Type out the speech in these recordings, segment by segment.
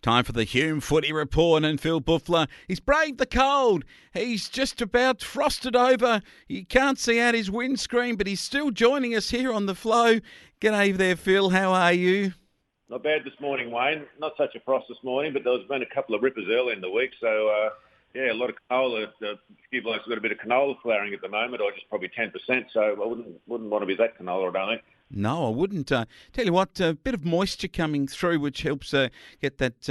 Time for the Hume Footy Report, and Phil Bouffler, he's braved the cold. He's just about frosted over. You can't see out his windscreen, but he's still joining us here on the Flow. G'day there, Phil. How are you? Not bad this morning, Wayne. Not such a frost this morning, but there's been a couple of rippers early in the week. So, a lot of canola. A few blokes have got a bit of canola flowering at the moment, or just probably 10%. So I wouldn't want to be that canola, I don't think. No, I wouldn't. Tell you what, a bit of moisture coming through, which helps get that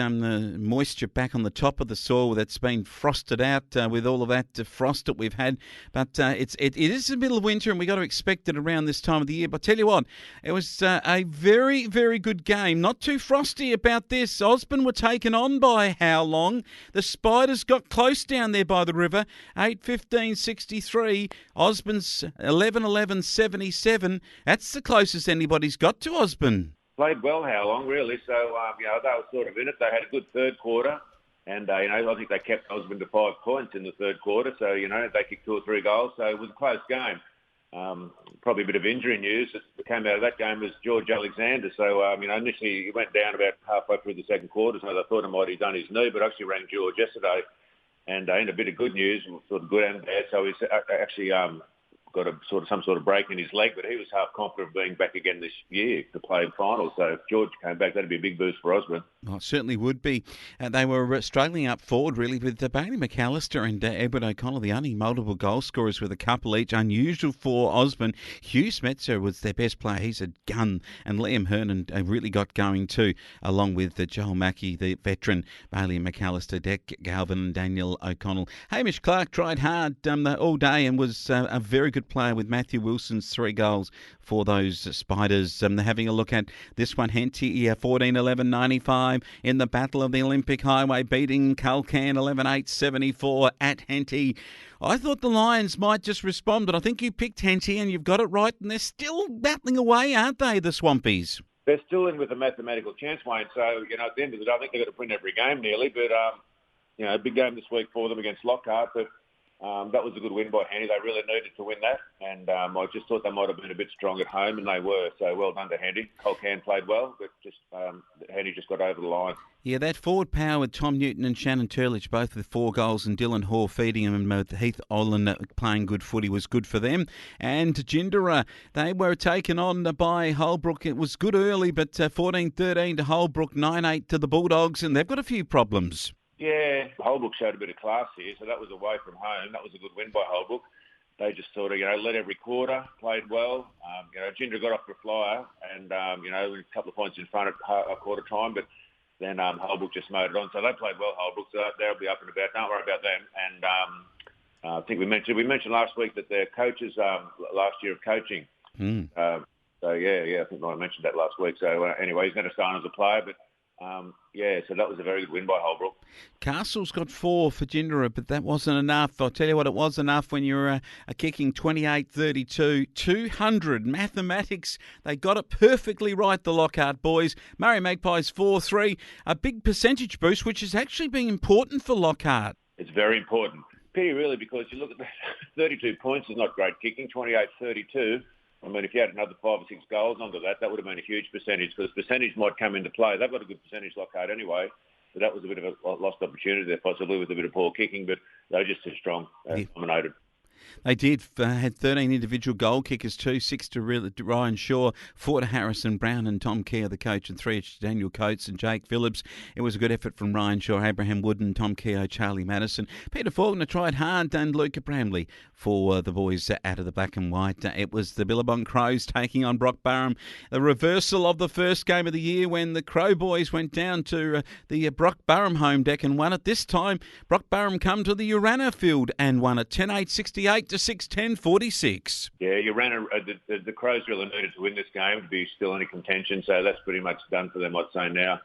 moisture back on the top of the soil that's been frosted out with all of that frost that we've had. But it is the middle of winter, and we got to expect it around this time of the year. But tell you what, it was a very, very good game. Not too frosty about this. Osborne were taken on by how long? The Spiders got close down there by the river. 8:15.63. Osborne's 11:11.77. That's the closest anybody's got to Osborne. Played well, how long, really. So, they were sort of in it. They had a good third quarter. And, I think they kept Osborne to 5 points in the third quarter. So, they kicked 2 or 3 goals. So it was a close game. Probably a bit of injury news that came out of that game was George Alexander. So, initially he went down about halfway through the second quarter. So they thought he might have done his knee, but I actually rang George yesterday. And in a bit of good news, sort of good and bad. So he's actually got some sort of break in his leg, but he was half confident of being back again this year to play in finals. So if George came back, that'd be a big boost for Osborne. Well, it certainly would be. They were struggling up forward, really, with Bailey McAllister and Edward O'Connell, the only multiple goal scorers with a couple each. Unusual for Osborne. Hugh Smetzer was their best player. He's a gun. And Liam Hernan really got going too, along with Joel Mackey, the veteran, Bailey McAllister, Deck Galvin and Daniel O'Connell. Hamish Clark tried hard all day and was a very good player with Matthew Wilson's 3 goals for those Spiders. Having a look at this one, Henty 14:11.95 in the Battle of the Olympic Highway, beating Culcan 11:8.74 at Henty. I thought the Lions might just respond, but I think you picked Henty and you've got it right, and they're still battling away, aren't they, the Swampies? They're still in with a mathematical chance, Wayne. So, at the end of the day, I think they've got to win every game nearly, but, a big game this week for them against Lockhart, but that was a good win by Henty. They really needed to win that, and I just thought they might have been a bit strong at home, and they were. So well done to Henty. Colcan played well, but just Henty just got over the line. Yeah, that forward power with Tom Newton and Shannon Turlich, both with 4 goals, and Dylan Hoare feeding them, and with Heath Olin playing good footy was good for them. And Jindera, they were taken on by Holbrook. It was good early, but 14-13 to Holbrook, 9-8 to the Bulldogs, and they've got a few problems. Yeah, Holbrook showed a bit of class here, so that was away from home. That was a good win by Holbrook. They just sort of, led every quarter, played well. Ginger got off the flyer and, a couple of points in front at quarter time, but then Holbrook just mowed it on. So they played well, Holbrook, so they'll be up and about. Don't worry about them. And I think we mentioned last week that their coaches last year of coaching. I think I mentioned that last week. So anyway, he's going to start as a player, but so that was a very good win by Holbrook. Castle's got 4 for Jindera, but that wasn't enough. I'll tell you what, it was enough when you're kicking 28-32, 200. Mathematics, they got it perfectly right, the Lockhart boys. Murray Magpies 4-3, a big percentage boost, which has actually been important for Lockhart. It's very important. Pity, really, because you look at the 32 points is not great kicking, 28-32. I mean, if you had another 5 or 6 goals onto that, that would have been a huge percentage, because percentage might come into play. They've got a good percentage, Lockhart, anyway. So that was a bit of a lost opportunity there, possibly, with a bit of poor kicking, but they were just too strong, dominated. They did. Had 13 individual goal kickers too, 6 to Ryan Shaw, 4 to Harrison Brown and Tom Keogh, the coach, and 3 to Daniel Coates and Jake Phillips. It was a good effort from Ryan Shaw, Abraham Wooden, Tom Keogh, Charlie Madison. Peter Faulkner tried hard, and Luca Bramley for the boys out of the black and white. It was the Billabong Crows taking on Brock Burham. The reversal of the first game of the year when the Crow boys went down to the Brock Burham home deck and won it. This time, Brock Burham come to the Urana field and won it 10-8-68 to 6-10-46. Yeah, Urana, the Crows really needed to win this game to be still in contention, so that's pretty much done for them, I'd say now.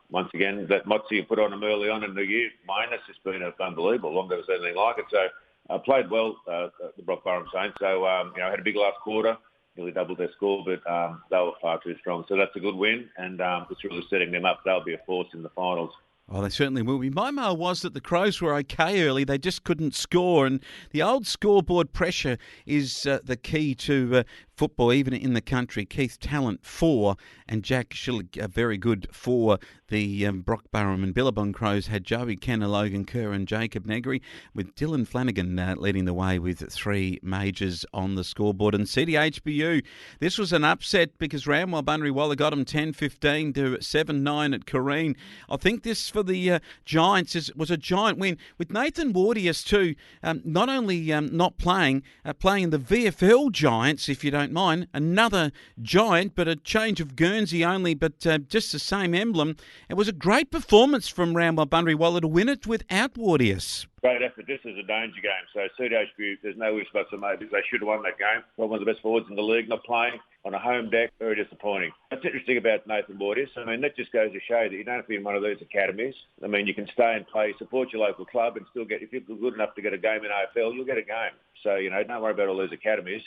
Once again, that Motsy you put on them early on in the year, minus, has been unbelievable. Long never seen anything like it. So played well, the Brock Burham Saints. So, had a big last quarter, nearly doubled their score, but they were far too strong. So that's a good win, and it's really setting them up. They'll be a force in the finals. Oh, they certainly will be. My mail was that the Crows were okay early. They just couldn't score. And the old scoreboard pressure is the key to football, even in the country. Keith Talent, 4, and Jack Schillig, very good for the Brock Burham. And Billabong Crows had Joey Kenner, Logan Kerr and Jacob Negri, with Dylan Flanagan leading the way with 3 majors on the scoreboard. And CDHBU, this was an upset because Ramwell Bunry-Waller got them 10-15 to 7-9 at Corrine. I think this for the Giants was a giant win, with Nathan Wardius too, not only not playing in the VFL Giants, if you don't mind, another giant, but a change of Guernsey only, but just the same emblem. It was a great performance from Ramwell Bunry-Waller to win it without Wardius. Great effort. This is a danger game. So CDHBU, there's no ifs, buts or maybes. They should have won that game. One of the best forwards in the league, not playing on a home deck. Very disappointing. What's interesting about Nathan Wardius, I mean, that just goes to show that you don't have to be in one of these academies. I mean, you can stay and play, support your local club and still get, if you're good enough to get a game in AFL, you'll get a game. So, don't worry about all these academies.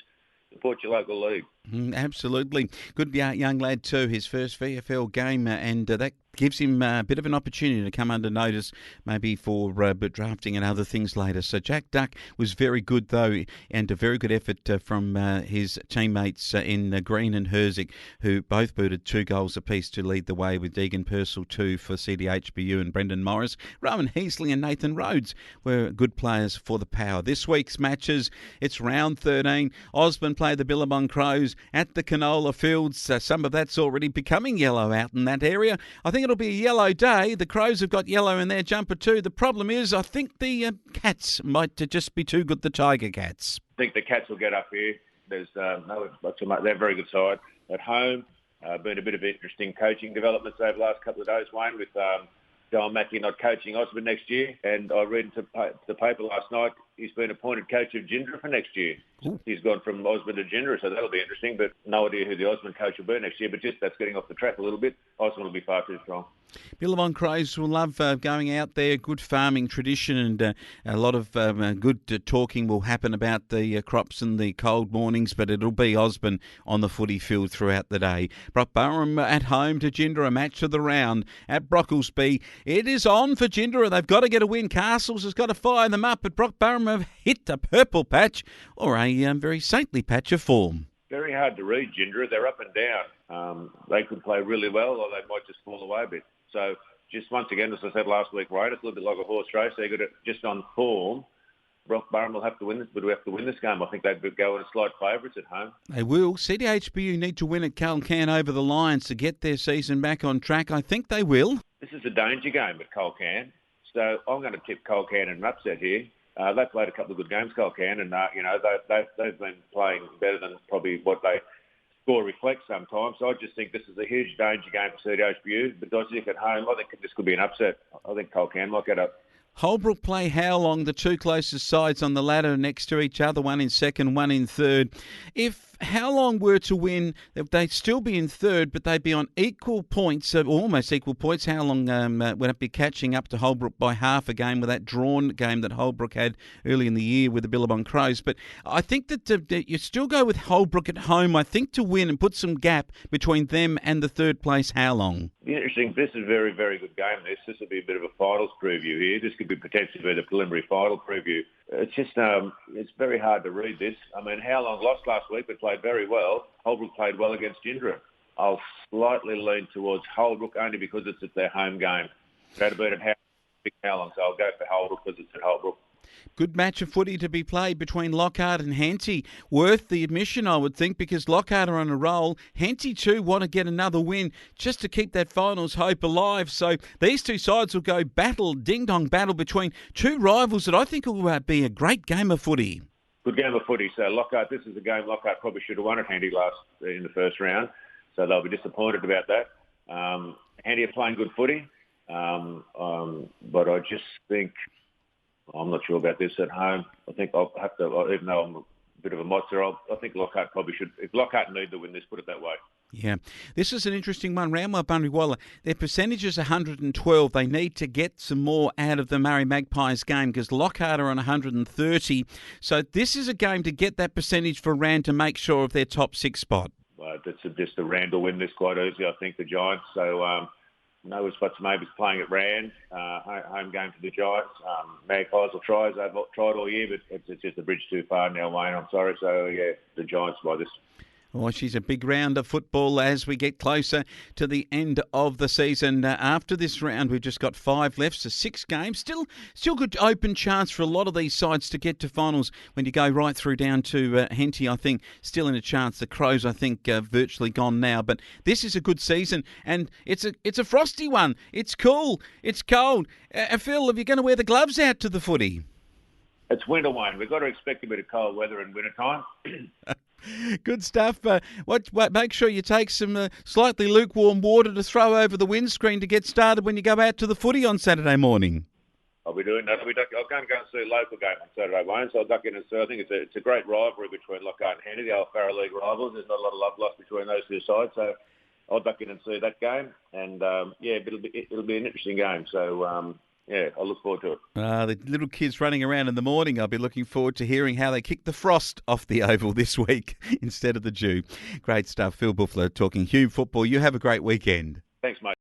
Support your local league. Absolutely. Good young lad too, his first VFL game, and that gives him a bit of an opportunity to come under notice, maybe for drafting and other things later. So Jack Duck was very good though, and a very good effort from his teammates in Green and Herzick, who both booted 2 goals apiece to lead the way, with Deegan Purcell 2 for CDHBU and Brendan Morris. Rowan Heasley and Nathan Rhodes were good players for the Power. This week's matches, it's round 13. Osborne play the Billabong Crows at the Canola Fields. Some of that's already becoming yellow out in that area. I think it'll be a yellow day. The Crows have got yellow in their jumper too. The problem is, I think the Cats might just be too good, the Tiger Cats. I think the Cats will get up here. There's they're a very good side at home. Been a bit of interesting coaching developments over the last couple of days, Wayne, with John Mackey not coaching Osborne next year. And I read into the paper last night, he's been appointed coach of Gindra for next year. Ooh. He's gone from Osborne to Gindra, so that'll be interesting. But no idea who the Osborne coach will be next year. But just that's getting off the track a little bit. Osborne will be far too strong. Billabong Crows will love going out there. Good farming tradition, and a lot of good talking will happen about the crops and the cold mornings, but it'll be Osborne on the footy field throughout the day. Brock Burham at home to Gindra, a match of the round at Brocklesby. It is on for Gindra. They've got to get a win. Castles has got to fire them up, but Brock Burham have hit a purple patch, or a very saintly patch of form. Very hard to read, Gindra. They're up and down. They could play really well, or they might just fall away a bit. So just once again, as I said last week, right, it's a little bit like a horse race. They've got it just on form. Brock Burham will have to win this, but we have to win this game. I think they'd go in slight favourites at home. They will. CDHBU need to win at Calcan over the Lions to get their season back on track. I think they will. This is a danger game at Calcan. So I'm going to tip Calcan in an upset here. They've played a couple of good games, Calcan, and they've been playing better than probably what they score reflects sometimes. So I just think this is a huge danger game for CDHBU. But Dodgic at home, I think this could be an upset. I think Calcan might get up. Holbrook play Howlong, the 2 closest sides on the ladder next to each other, one in second, one in third. If Howlong were to win, they'd still be in third, but they'd be on equal points, almost equal points. Howlong would be catching up to Holbrook by half a game with that drawn game that Holbrook had early in the year with the Billabong Crows. But I think that you still go with Holbrook at home, I think, to win and put some gap between them and the third place Howlong. Interesting. This is a very, very good game. This will be a bit of a finals preview here. This could be potentially be the preliminary final preview. It's just it's very hard to read this. I mean, Howlong lost last week but played very well. Holbrook played well against Gindra. I'll slightly lean towards Holbrook only because it's at their home game. They had a beat at Howlong, so I'll go for Holbrook because it's at Holbrook. Good match of footy to be played between Lockhart and Henty. Worth the admission, I would think, because Lockhart are on a roll. Henty, too, want to get another win just to keep that finals hope alive. So these two sides will go ding-dong battle between 2 rivals that I think will be a great game of footy. Good game of footy. So Lockhart, this is a game Lockhart probably should have won at Henty in the first round. So they'll be disappointed about that. Henty are playing good footy. But I just think... I'm not sure about this at home. I think I'll have to, even though I'm a bit of a mozzer, I think Lockhart probably should. If Lockhart need to win this, put it that way. Yeah. This is an interesting one. Ramwell Bunry-Waller, their percentage is 112. They need to get some more out of the Murray Magpies game because Lockhart are on 130. So this is a game to get that percentage for Rand to make sure of their top 6 spot. That's just a Rand will win this quite easily, I think, the Giants. So, no spots maybe playing at Rand, home game for the Giants. Magpies will try as they've tried all year, but it's just a bridge too far now, Wayne. I'm sorry. So, yeah, the Giants by this. Oh, she's a big round of football as we get closer to the end of the season. After this round, we've just got 5 left, so 6 games. Still good open chance for a lot of these sides to get to finals when you go right through down to Henty, I think, still in a chance. The Crows, I think, virtually gone now. But this is a good season, and it's a frosty one. It's cool. It's cold. Phil, are you going to wear the gloves out to the footy? It's winter, Wayne. We've got to expect a bit of cold weather in winter time. Good stuff. Make sure you take some slightly lukewarm water to throw over the windscreen to get started when you go out to the footy on Saturday morning. I'll be doing that. I'll go and see a local game on Saturday, Wayne. So I'll duck in and see. I think it's a great rivalry between Lockhart and Henty, the old Farrer League rivals. There's not a lot of love lost between those two sides. So I'll duck in and see that game. And it'll be an interesting game. So I look forward to it. The little kids running around in the morning, I'll be looking forward to hearing how they kick the frost off the oval this week instead of the dew. Great stuff. Phil Bouffler talking Hume Football. You have a great weekend. Thanks, mate.